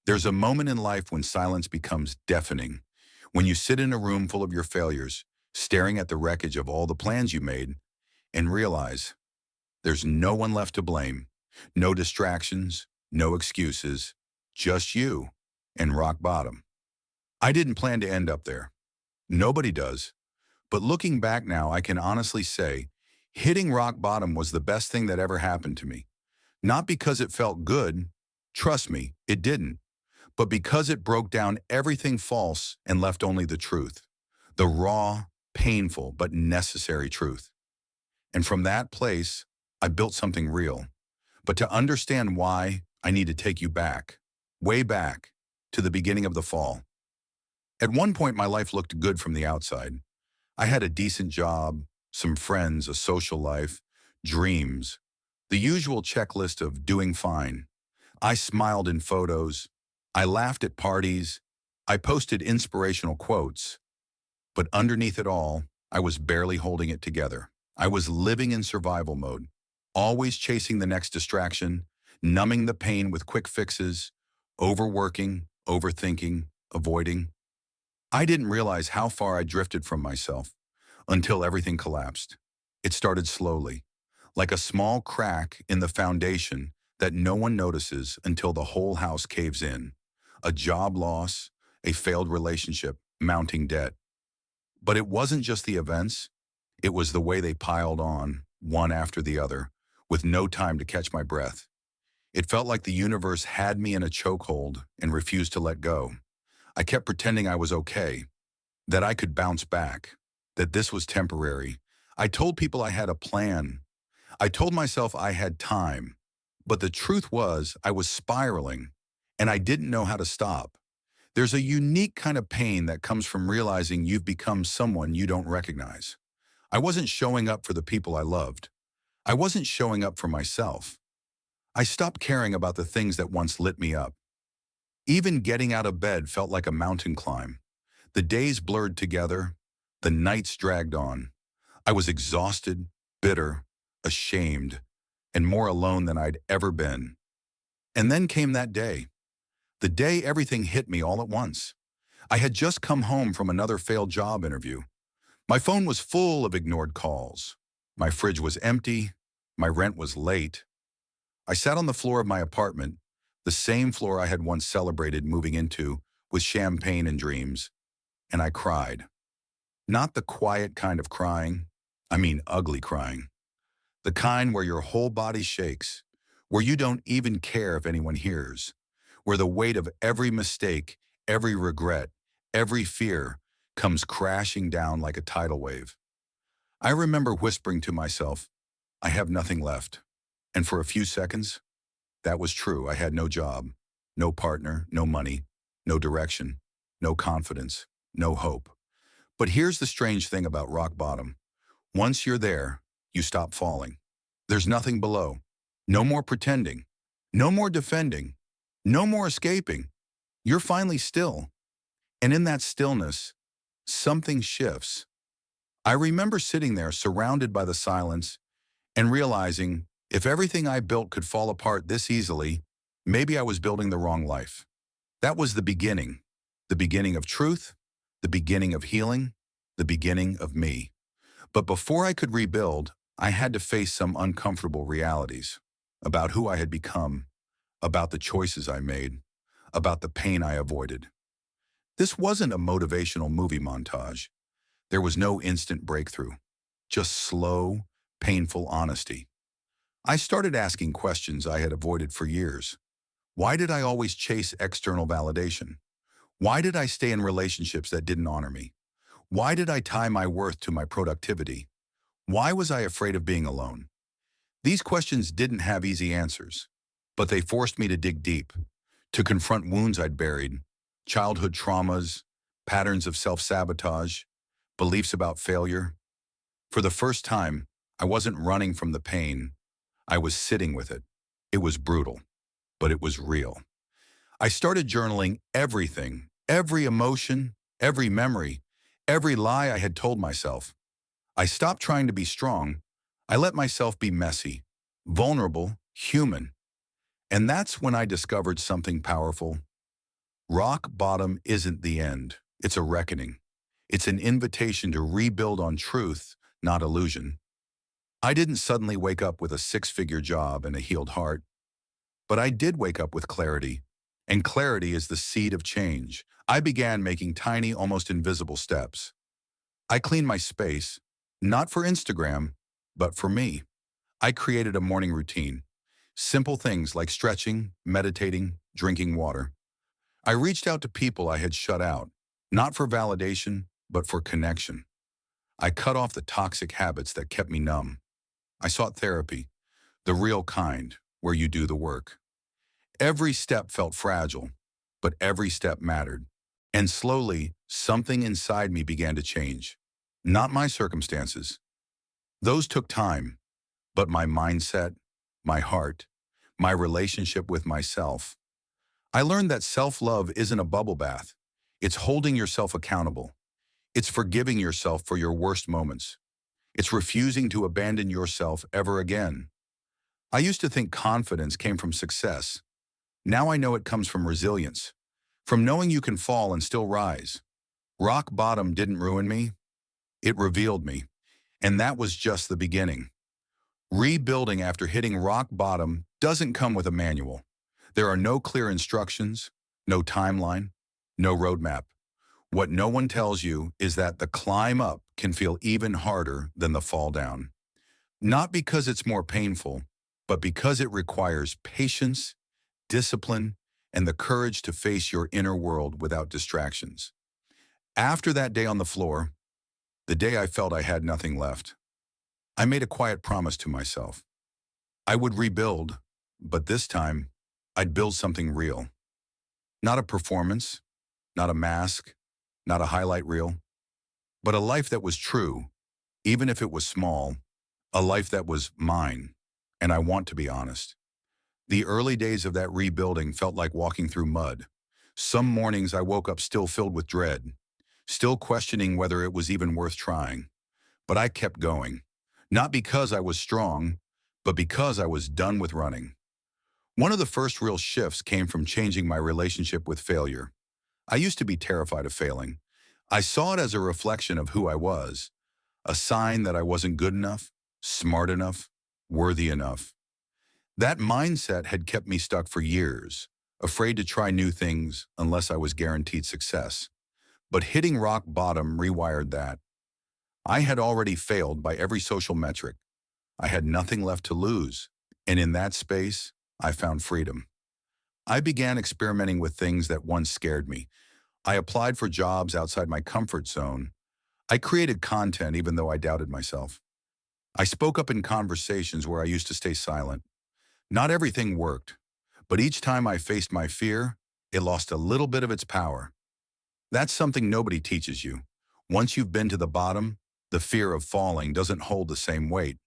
There's a moment in life when silence becomes deafening. When you sit in a room full of your failures, staring at the wreckage of all the plans you made, and realize there's no one left to blame, no distractions, no excuses, just you and rock bottom. I didn't plan to end up there. Nobody does. But looking back now, I can honestly say hitting rock bottom was the best thing that ever happened to me. Not because it felt good, trust me, it didn't, but because it broke down everything false and left only the truth. The raw, painful, but necessary truth. And from that place, I built something real. But to understand why, I need to take you back, way back, to the beginning of the fall. At one point, my life looked good from the outside. I had a decent job, some friends, a social life, dreams, the usual checklist of doing fine. I smiled in photos. I laughed at parties. I posted inspirational quotes. But underneath it all, I was barely holding it together. I was living in survival mode, always chasing the next distraction, numbing the pain with quick fixes, overworking, overthinking, avoiding. I didn't realize how far I drifted from myself until everything collapsed. It started slowly, like a small crack in the foundation that no one notices until the whole house caves in. A job loss, a failed relationship, mounting debt. But it wasn't just the events, it was the way they piled on, one after the other, with no time to catch my breath. It felt like the universe had me in a chokehold and refused to let go. I kept pretending I was okay, that I could bounce back, that this was temporary. I told people I had a plan. I told myself I had time. But the truth was I was spiraling, and I didn't know how to stop. There's a unique kind of pain that comes from realizing you've become someone you don't recognize. I wasn't showing up for the people I loved. I wasn't showing up for myself. I stopped caring about the things that once lit me up. Even getting out of bed felt like a mountain climb. The days blurred together. The nights dragged on. I was exhausted, bitter, ashamed, and more alone than I'd ever been. And then came that day. The day everything hit me all at once. I had just come home from another failed job interview. My phone was full of ignored calls. My fridge was empty. My rent was late. I sat on the floor of my apartment, the same floor I had once celebrated moving into, with champagne and dreams, and I cried. Not the quiet kind of crying, I mean ugly crying. The kind where your whole body shakes, where you don't even care if anyone hears, where the weight of every mistake, every regret, every fear comes crashing down like a tidal wave. I remember whispering to myself, I have nothing left. And for a few seconds, that was true. I had no job, no partner, no money, no direction, no confidence, no hope. But here's the strange thing about rock bottom. Once you're there, you stop falling. There's nothing below. No more pretending. No more defending. No more escaping. You're finally still. And in that stillness, something shifts. I remember sitting there surrounded by the silence and realizing if everything I built could fall apart this easily, maybe I was building the wrong life. That was the beginning of truth, the beginning of healing, the beginning of me. But before I could rebuild, I had to face some uncomfortable realities about who I had become, about the choices I made, about the pain I avoided. This wasn't a motivational movie montage. There was no instant breakthrough, just slow, painful honesty. I started asking questions I had avoided for years. Why did I always chase external validation? Why did I stay in relationships that didn't honor me? Why did I tie my worth to my productivity? Why was I afraid of being alone? These questions didn't have easy answers, but they forced me to dig deep, to confront wounds I'd buried, childhood traumas, patterns of self-sabotage, beliefs about failure. For the first time, I wasn't running from the pain. I was sitting with it. It was brutal, but it was real. I started journaling everything, every emotion, every memory, every lie I had told myself. I stopped trying to be strong. I let myself be messy, vulnerable, human. And that's when I discovered something powerful. Rock bottom isn't the end. It's a reckoning. It's an invitation to rebuild on truth, not illusion. I didn't suddenly wake up with a six-figure job and a healed heart, but I did wake up with clarity. And clarity is the seed of change. I began making tiny, almost invisible steps. I cleaned my space, not for Instagram, but for me. I created a morning routine. Simple things like stretching, meditating, drinking water. I reached out to people I had shut out, not for validation, but for connection. I cut off the toxic habits that kept me numb. I sought therapy, the real kind, where you do the work. Every step felt fragile, but every step mattered. And slowly, something inside me began to change. Not my circumstances. Those took time, but my mindset, my heart, my relationship with myself. I learned that self-love isn't a bubble bath. It's holding yourself accountable. It's forgiving yourself for your worst moments. It's refusing to abandon yourself ever again. I used to think confidence came from success. Now I know it comes from resilience, from knowing you can fall and still rise. Rock bottom didn't ruin me. It revealed me. And that was just the beginning. Rebuilding after hitting rock bottom doesn't come with a manual. There are no clear instructions, no timeline, no roadmap. What no one tells you is that the climb up can feel even harder than the fall down. Not because it's more painful, but because it requires patience, discipline, and the courage to face your inner world without distractions. After that day on the floor, the day I felt I had nothing left, I made a quiet promise to myself. I would rebuild, but this time, I'd build something real. Not a performance, not a mask, not a highlight reel, but a life that was true, even if it was small, a life that was mine, and I want to be honest. The early days of that rebuilding felt like walking through mud. Some mornings I woke up still filled with dread, still questioning whether it was even worth trying. But I kept going, not because I was strong, but because I was done with running. One of the first real shifts came from changing my relationship with failure. I used to be terrified of failing. I saw it as a reflection of who I was, a sign that I wasn't good enough, smart enough, worthy enough. That mindset had kept me stuck for years, afraid to try new things unless I was guaranteed success. But hitting rock bottom rewired that. I had already failed by every social metric. I had nothing left to lose, and in that space, I found freedom. I began experimenting with things that once scared me. I applied for jobs outside my comfort zone. I created content even though I doubted myself. I spoke up in conversations where I used to stay silent. Not everything worked, but each time I faced my fear, it lost a little bit of its power. That's something nobody teaches you. Once you've been to the bottom, the fear of falling doesn't hold the same weight.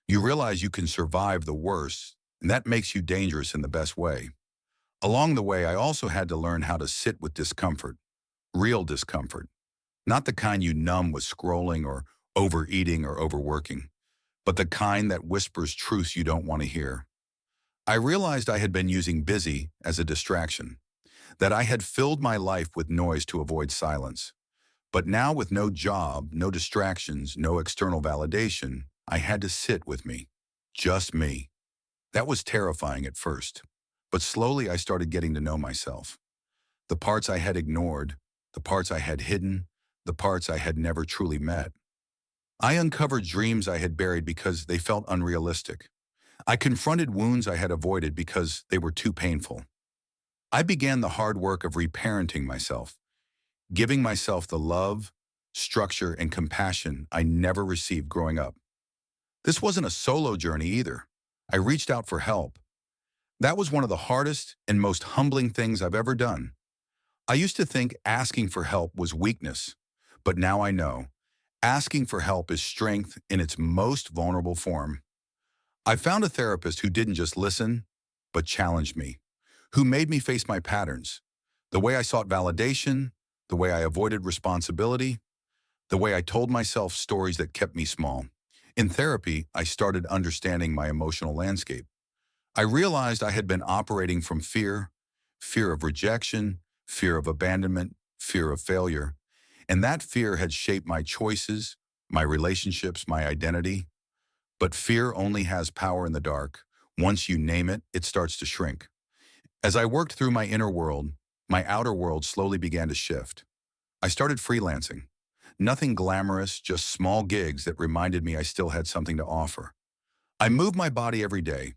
You realize you can survive the worst, and that makes you dangerous in the best way. Along the way, I also had to learn how to sit with discomfort, real discomfort, not the kind you numb with scrolling or overeating or overworking, but the kind that whispers truths you don't want to hear. I realized I had been using busy as a distraction, that I had filled my life with noise to avoid silence. But now with no job, no distractions, no external validation, I had to sit with me, just me. That was terrifying at first, but slowly I started getting to know myself. The parts I had ignored, the parts I had hidden, the parts I had never truly met. I uncovered dreams I had buried because they felt unrealistic. I confronted wounds I had avoided because they were too painful. I began the hard work of reparenting myself, giving myself the love, structure, and compassion I never received growing up. This wasn't a solo journey either. I reached out for help. That was one of the hardest and most humbling things I've ever done. I used to think asking for help was weakness, but now I know. Asking for help is strength in its most vulnerable form. I found a therapist who didn't just listen, but challenged me, who made me face my patterns, the way I sought validation, the way I avoided responsibility, the way I told myself stories that kept me small. In therapy, I started understanding my emotional landscape. I realized I had been operating from fear, fear of rejection, fear of abandonment, fear of failure. And that fear had shaped my choices, my relationships, my identity. But fear only has power in the dark. Once you name it, it starts to shrink. As I worked through my inner world, my outer world slowly began to shift. I started freelancing. Nothing glamorous, just small gigs that reminded me I still had something to offer. I moved my body every day,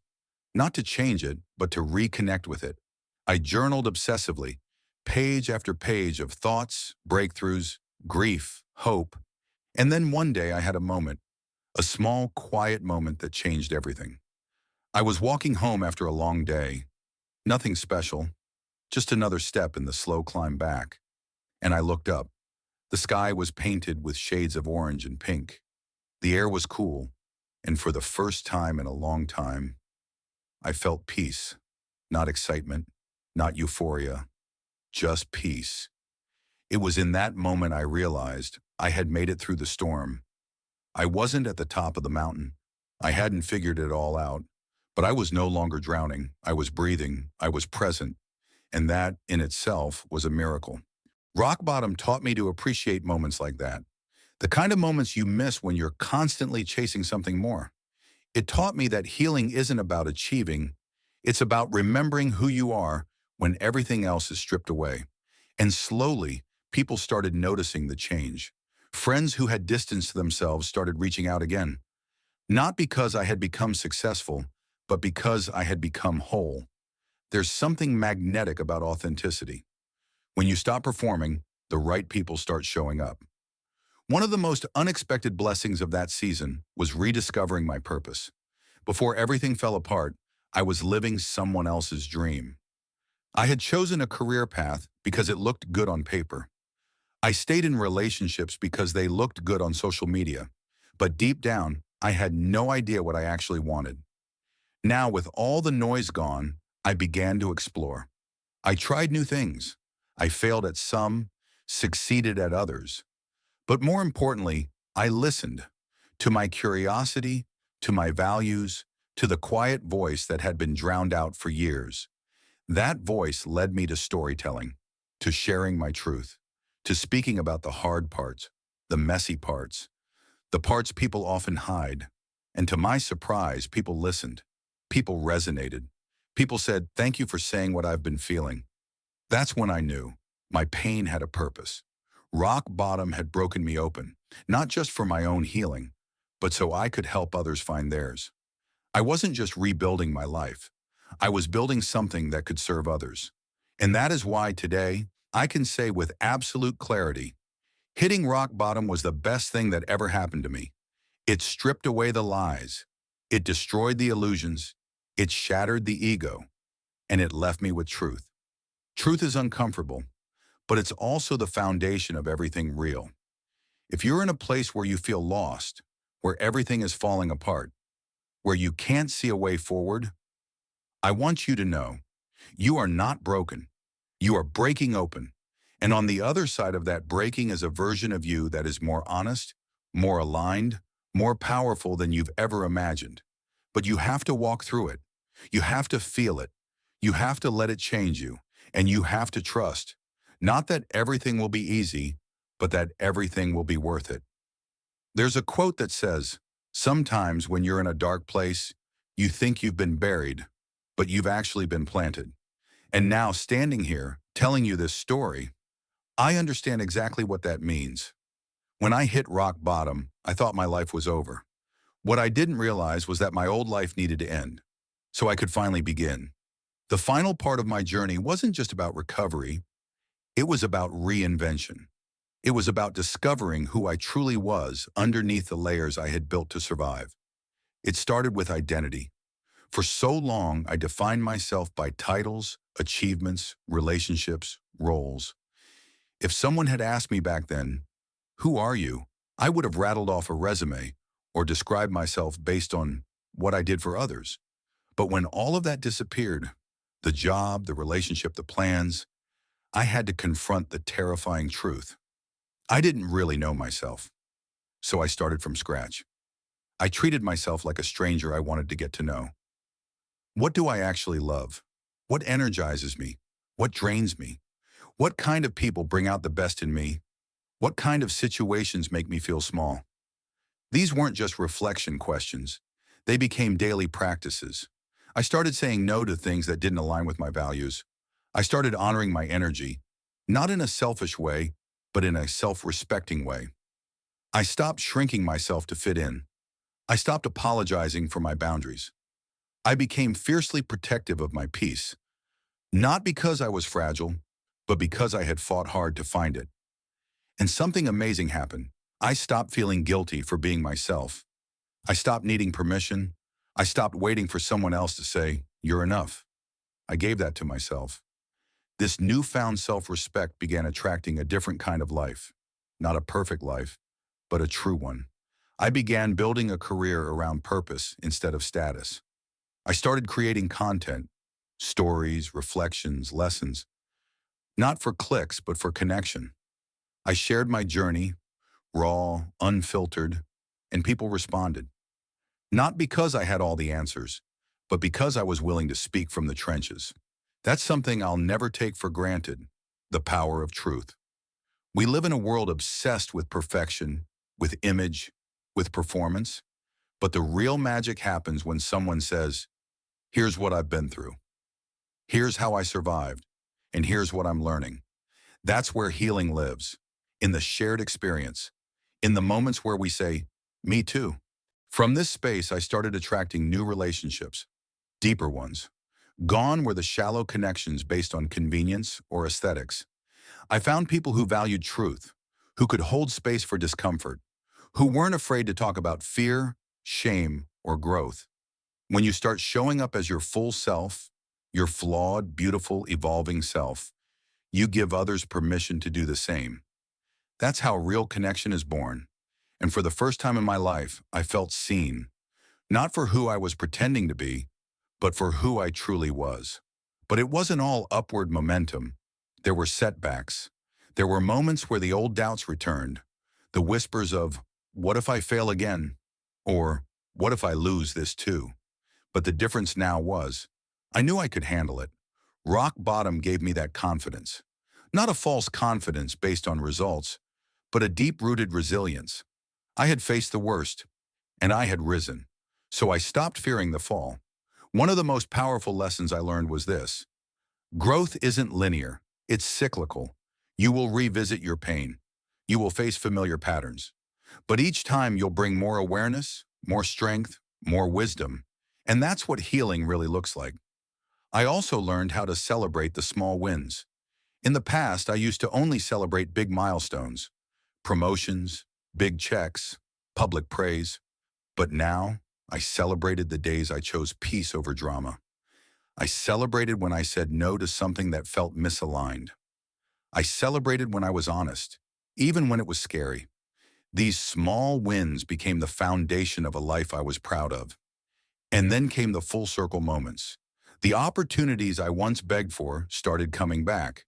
not to change it, but to reconnect with it. I journaled obsessively, page after page of thoughts, breakthroughs, grief, hope. And then one day I had a moment, a small, quiet moment that changed everything. I was walking home after a long day. Nothing special, just another step in the slow climb back. And I looked up. The sky was painted with shades of orange and pink. The air was cool, and for the first time in a long time, I felt peace. Not excitement, not euphoria, just peace. It was in that moment I realized I had made it through the storm. I wasn't at the top of the mountain. I hadn't figured it all out, but I was no longer drowning. I was breathing. I was present. And that, in itself, was a miracle. Rock bottom taught me to appreciate moments like that. The kind of moments you miss when you're constantly chasing something more. It taught me that healing isn't about achieving. It's about remembering who you are when everything else is stripped away. And slowly, people started noticing the change. Friends who had distanced themselves started reaching out again. Not because I had become successful, but because I had become whole. There's something magnetic about authenticity. When you stop performing, the right people start showing up. One of the most unexpected blessings of that season was rediscovering my purpose. Before everything fell apart, I was living someone else's dream. I had chosen a career path because it looked good on paper. I stayed in relationships because they looked good on social media. But deep down, I had no idea what I actually wanted. Now, with all the noise gone, I began to explore. I tried new things. I failed at some, succeeded at others. But more importantly, I listened to my curiosity, to my values, to the quiet voice that had been drowned out for years. That voice led me to storytelling, to sharing my truth, to speaking about the hard parts, the messy parts, the parts people often hide. And to my surprise, people listened. People resonated. People said, "Thank you for saying what I've been feeling." That's when I knew my pain had a purpose. Rock bottom had broken me open, not just for my own healing, but so I could help others find theirs. I wasn't just rebuilding my life. I was building something that could serve others. And that is why today, I can say with absolute clarity, hitting rock bottom was the best thing that ever happened to me. It stripped away the lies. It destroyed the illusions. It shattered the ego. And it left me with truth. Truth is uncomfortable, but it's also the foundation of everything real. If you're in a place where you feel lost, where everything is falling apart, where you can't see a way forward, I want you to know, you are not broken. You are breaking open. And on the other side of that breaking is a version of you that is more honest, more aligned, more powerful than you've ever imagined. But you have to walk through it. You have to feel it. You have to let it change you. And you have to trust. Not that everything will be easy, but that everything will be worth it. There's a quote that says, "Sometimes when you're in a dark place, you think you've been buried, but you've actually been planted." And now standing here, telling you this story, I understand exactly what that means. When I hit rock bottom, I thought my life was over. What I didn't realize was that my old life needed to end, so I could finally begin. The final part of my journey wasn't just about recovery, it was about reinvention. It was about discovering who I truly was underneath the layers I had built to survive. It started with identity. For so long, I defined myself by titles, achievements, relationships, roles. If someone had asked me back then, "Who are you?" I would have rattled off a resume or described myself based on what I did for others. But when all of that disappeared, the job, the relationship, the plans, I had to confront the terrifying truth. I didn't really know myself, so I started from scratch. I treated myself like a stranger I wanted to get to know. What do I actually love? What energizes me? What drains me? What kind of people bring out the best in me? What kind of situations make me feel small? These weren't just reflection questions. They became daily practices. I started saying no to things that didn't align with my values. I started honoring my energy, not in a selfish way, but in a self-respecting way. I stopped shrinking myself to fit in. I stopped apologizing for my boundaries. I became fiercely protective of my peace, not because I was fragile, but because I had fought hard to find it. And something amazing happened. I stopped feeling guilty for being myself. I stopped needing permission. I stopped waiting for someone else to say, "You're enough." I gave that to myself. This newfound self-respect began attracting a different kind of life. Not a perfect life, but a true one. I began building a career around purpose instead of status. I started creating content, stories, reflections, lessons, not for clicks, but for connection. I shared my journey, raw, unfiltered, and people responded. Not because I had all the answers, but because I was willing to speak from the trenches. That's something I'll never take for granted, the power of truth. We live in a world obsessed with perfection, with image, with performance, but the real magic happens when someone says, "Here's what I've been through. Here's how I survived, and here's what I'm learning." That's where healing lives, in the shared experience, in the moments where we say, "Me too." From this space, I started attracting new relationships, deeper ones. Gone were the shallow connections based on convenience or aesthetics. I found people who valued truth, who could hold space for discomfort, who weren't afraid to talk about fear, shame, or growth. When you start showing up as your full self, your flawed, beautiful, evolving self, you give others permission to do the same. That's how real connection is born. And for the first time in my life, I felt seen, not for who I was pretending to be, but for who I truly was. But it wasn't all upward momentum. There were setbacks. There were moments where the old doubts returned, the whispers of, "What if I fail again?" Or, "What if I lose this too?" But the difference now was, I knew I could handle it. Rock bottom gave me that confidence. Not a false confidence based on results, but a deep-rooted resilience. I had faced the worst, and I had risen. So I stopped fearing the fall. One of the most powerful lessons I learned was this: growth isn't linear, it's cyclical. You will revisit your pain. You will face familiar patterns. But each time you'll bring more awareness, more strength, more wisdom. And that's what healing really looks like. I also learned how to celebrate the small wins. In the past, I used to only celebrate big milestones, promotions, big checks, public praise. But now, I celebrated the days I chose peace over drama. I celebrated when I said no to something that felt misaligned. I celebrated when I was honest, even when it was scary. These small wins became the foundation of a life I was proud of. And then came the full circle moments. The opportunities I once begged for started coming back.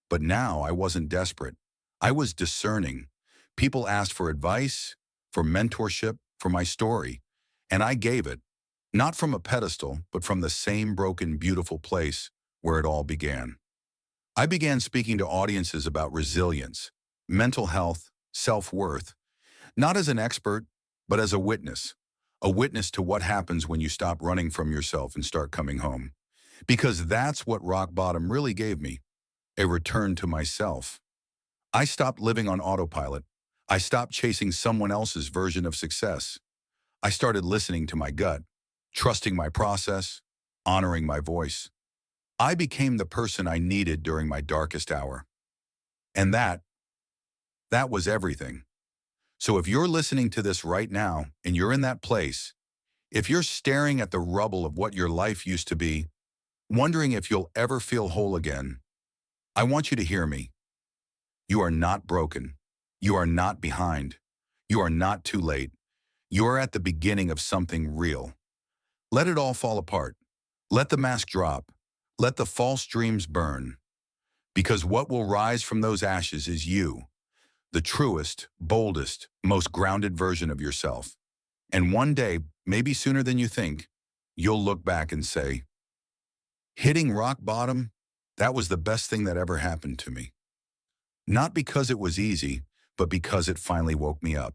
But now I wasn't desperate. I was discerning. People asked for advice, for mentorship, for my story. And I gave it, not from a pedestal, but from the same broken, beautiful place where it all began. I began speaking to audiences about resilience, mental health, self-worth, not as an expert, but as a witness to what happens when you stop running from yourself and start coming home. Because that's what rock bottom really gave me, a return to myself. I stopped living on autopilot. I stopped chasing someone else's version of success. I started listening to my gut, trusting my process, honoring my voice. I became the person I needed during my darkest hour. And that was everything. So if you're listening to this right now and you're in that place, if you're staring at the rubble of what your life used to be, wondering if you'll ever feel whole again, I want you to hear me. You are not broken. You are not behind. You are not too late. You are at the beginning of something real. Let it all fall apart. Let the mask drop. Let the false dreams burn. Because what will rise from those ashes is you, the truest, boldest, most grounded version of yourself. And one day, maybe sooner than you think, you'll look back and say, "Hitting rock bottom, that was the best thing that ever happened to me." Not because it was easy, but because it finally woke me up.